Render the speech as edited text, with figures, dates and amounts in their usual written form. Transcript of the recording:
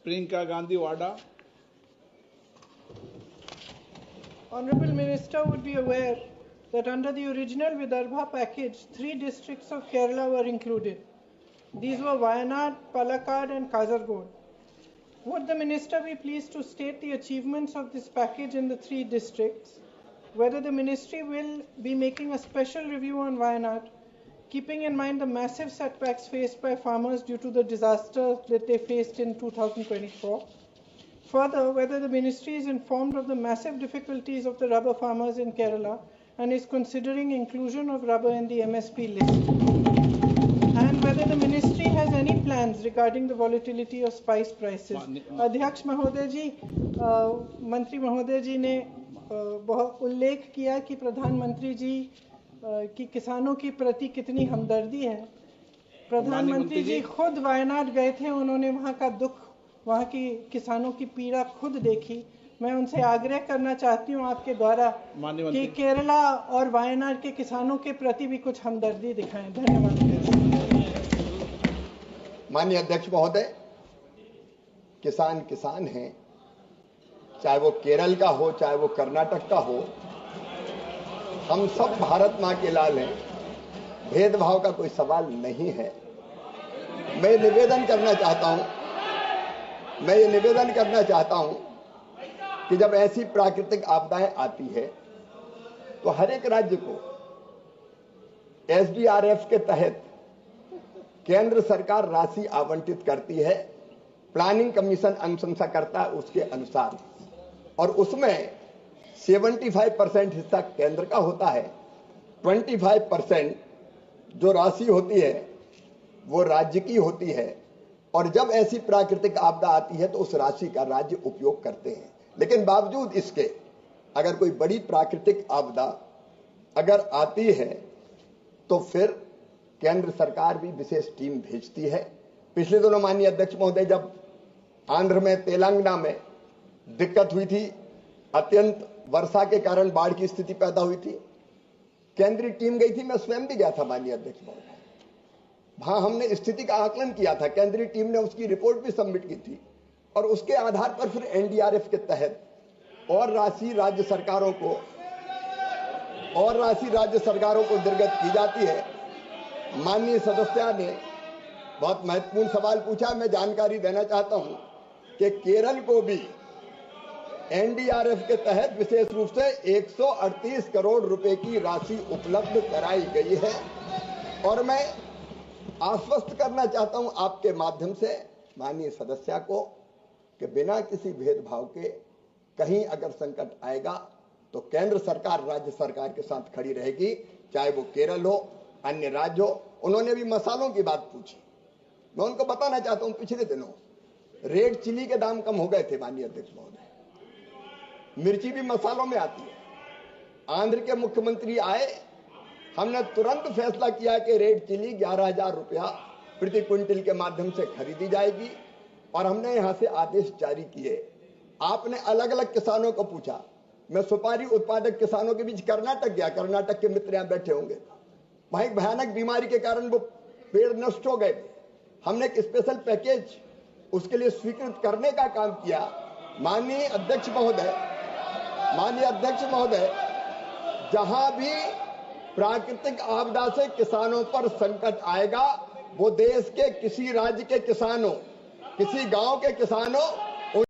Priyanka Gandhi, Wada. Honorable Minister would be aware that under the original Vidarbha package, 3 districts of Kerala were included. These were Wayanad, Palakkad and Kasaragod. Would the Minister be pleased to state the achievements of this package in the 3 districts, whether the Ministry will be making a special review on Wayanad, keeping in mind the massive setbacks faced by farmers due to the disaster that they faced in 2024. Further, whether the Ministry is informed of the massive difficulties of the rubber farmers in Kerala and is considering inclusion of rubber in the MSP list. And whether the Ministry has any plans regarding the volatility of spice prices. अध्यक्ष महोदय जी, मंत्री महोदय जी ने बहुत उल्लेख किया कि प्रधानमंत्री जी की किसानों की प्रति कितनी हमदर्दी है। प्रधानमंत्री जी खुद वायनाड गए थे, उन्होंने वहाँ का दुख, वहाँ की किसानों की पीड़ा खुद देखी। मैं उनसे आग्रह करना चाहती हूँ आपके द्वारा कि केरला और वायनाड के किसानों के प्रति भी कुछ हमदर्दी दिखाएं। धन्यवाद। माननीय अध्यक्ष महोदय, किसान किसान हैं, चाहे वो केरल का हो चाहे वो कर्नाटक का हो, हम सब भारत मां के लाल हैं, भेदभाव का कोई सवाल नहीं है। मैं ये निवेदन करना चाहता हूं कि जब ऐसी प्राकृतिक आपदाएं आती है तो हर एक राज्य को एसडीआरएफ के तहत केंद्र सरकार राशि आवंटित करती है, प्लानिंग कमीशन अनुशंसा करता है उसके अनुसार, और उसमें 75% हिस्सा केंद्र का होता है, 25% जो राशि होती है वो राज्य की होती है, और जब ऐसी प्राकृतिक आपदा आती है तो उस राशि का राज्य उपयोग करते हैं। लेकिन बावजूद इसके अगर कोई बड़ी प्राकृतिक आपदा अगर आती है तो फिर केंद्र सरकार भी विशेष टीम भेजती है। पिछले दिनों माननीय अध्यक्ष महोदय, जब आंध्र में तेलंगाना में दिक्कत हुई थी, अत्यंत वर्षा के कारण बाढ़ की स्थिति पैदा हुई थी, केंद्रीय टीम गई थी, मैं स्वयं भी गया था माननीय अध्यक्ष महोदय। वहां हमने स्थिति का आकलन किया था, केंद्रीय टीम ने उसकी रिपोर्ट भी सबमिट की थी, और उसके आधार पर फिर एनडीआरएफ के तहत और राशि राज्य सरकारों को निर्गत की जाती है। माननीय सदस्य ने बहुत महत्वपूर्ण सवाल पूछा, मैं जानकारी देना चाहता हूं कि केरल को भी एनडीआरएफ के तहत विशेष रूप से 138 करोड़ रुपए की राशि उपलब्ध कराई गई है, और मैं आश्वस्त करना चाहता हूं आपके माध्यम से माननीय सदस्य को कि बिना किसी भेदभाव के कहीं अगर संकट आएगा तो केंद्र सरकार राज्य सरकार के साथ खड़ी रहेगी, चाहे वो केरल हो, अन्य राज्य हो। उन्होंने भी मसालों की बात पूछी, मैं उनको बताना चाहता हूं, पिछले दिनों रेड चिली के दाम कम हो गए थे माननीय अध्यक्ष महोदय, मिर्ची भी मसालों में आती है। आंध्र के मुख्यमंत्री आए, हमने तुरंत फैसला किया कि रेड चिली 11,000 रुपया प्रति क्विंटल के माध्यम से खरीदी जाएगी, और हमने यहां से आदेश जारी किए। आपने अलग अलग किसानों को पूछा, मैं सुपारी उत्पादक किसानों के बीच कर्नाटक गया, कर्नाटक के मित्र यहां बैठे होंगे, वहां एक भयानक बीमारी के कारण वो पेड़ नष्ट हो गए। हमने एक स्पेशल पैकेज उसके लिए स्वीकृत करने का काम किया। माननीय अध्यक्ष महोदय, जहां भी प्राकृतिक आपदा से किसानों पर संकट आएगा, वो देश के किसी राज्य के किसानों, किसी गांव के किसानों